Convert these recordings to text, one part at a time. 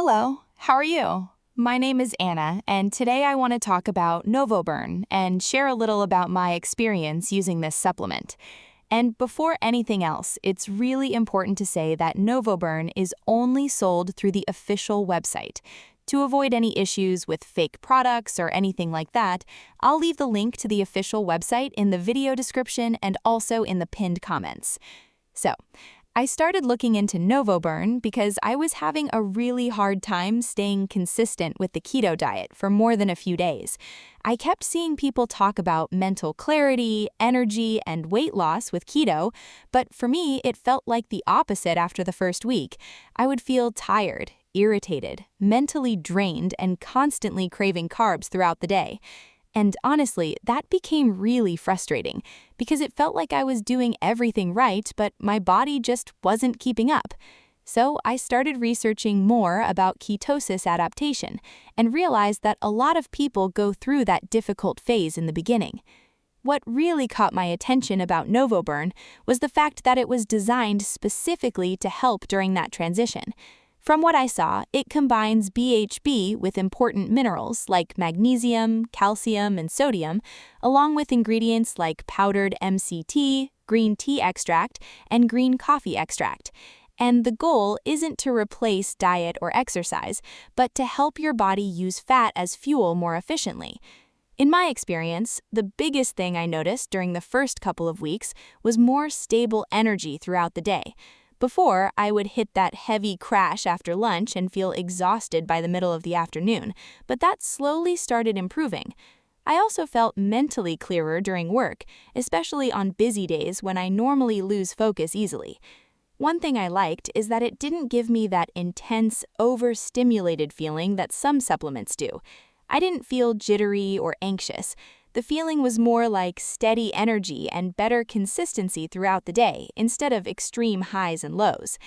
Hello, how are you? My name is Anna, and today I want to talk about NOVUBURN and share a little about my experience using this supplement. And before anything else, it's really important to say that NOVUBURN is only sold through the official website. To avoid any issues with fake products or anything like that, I'll leave the link to the official website in the video description and also in the pinned comments. So, I started looking into NOVUBURN because I was having a really hard time staying consistent with the keto diet for more than a few days. I kept seeing people talk about mental clarity, energy, and weight loss with keto, but for me, it felt like the opposite after the first week. I would feel tired, irritated, mentally drained, and constantly craving carbs throughout the day. And honestly, that became really frustrating because it felt like I was doing everything right, but my body just wasn't keeping up. So I started researching more about ketosis adaptation and realized that a lot of people go through that difficult phase in the beginning. What really caught my attention about NOVUBURN was the fact that it was designed specifically to help during that transition. From what I saw, it combines BHB with important minerals like magnesium, calcium, and sodium, along with ingredients like powdered MCT, green tea extract, and green coffee extract. And the goal isn't to replace diet or exercise, but to help your body use fat as fuel more efficiently. In my experience, the biggest thing I noticed during the first couple of weeks was more stable energy throughout the day. Before, I would hit that heavy crash after lunch and feel exhausted by the middle of the afternoon, but that slowly started improving. I also felt mentally clearer during work, especially on busy days when I normally lose focus easily. One thing I liked is that it didn't give me that intense, overstimulated feeling that some supplements do. I didn't feel jittery or anxious. The feeling was more like steady energy and better consistency throughout the day instead of extreme highs and lows.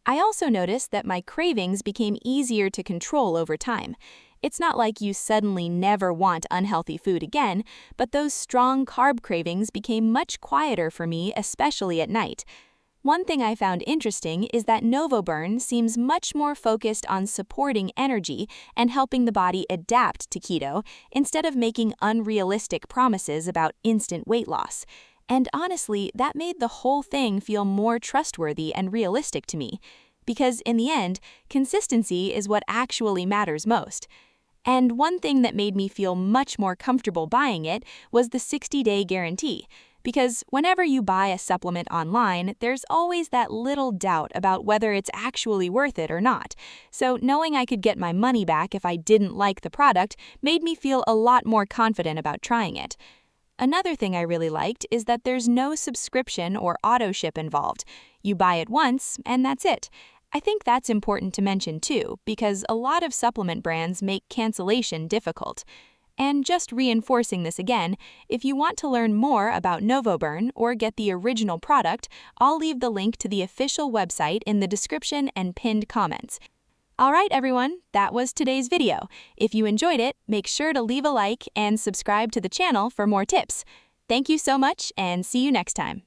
I also noticed that my cravings became easier to control over time. It's not like you suddenly never want unhealthy food again, but those strong carb cravings became much quieter for me, especially at night. One thing I found interesting is that NOVUBURN seems much more focused on supporting energy and helping the body adapt to keto instead of making unrealistic promises about instant weight loss. And honestly, that made the whole thing feel more trustworthy and realistic to me. Because in the end, consistency is what actually matters most. And one thing that made me feel much more comfortable buying it was the 60-day guarantee. Because whenever you buy a supplement online, there's always that little doubt about whether it's actually worth it or not. So knowing I could get my money back if I didn't like the product made me feel a lot more confident about trying it. Another thing I really liked is that there's no subscription or auto ship involved. You buy it once, and that's it. I think that's important to mention too, because a lot of supplement brands make cancellation difficult. And just reinforcing this again, if you want to learn more about NOVUBURN or get the original product, I'll leave the link to the official website in the description and pinned comments. Alright everyone, that was today's video. If you enjoyed it, make sure to leave a like and subscribe to the channel for more tips. Thank you so much and see you next time.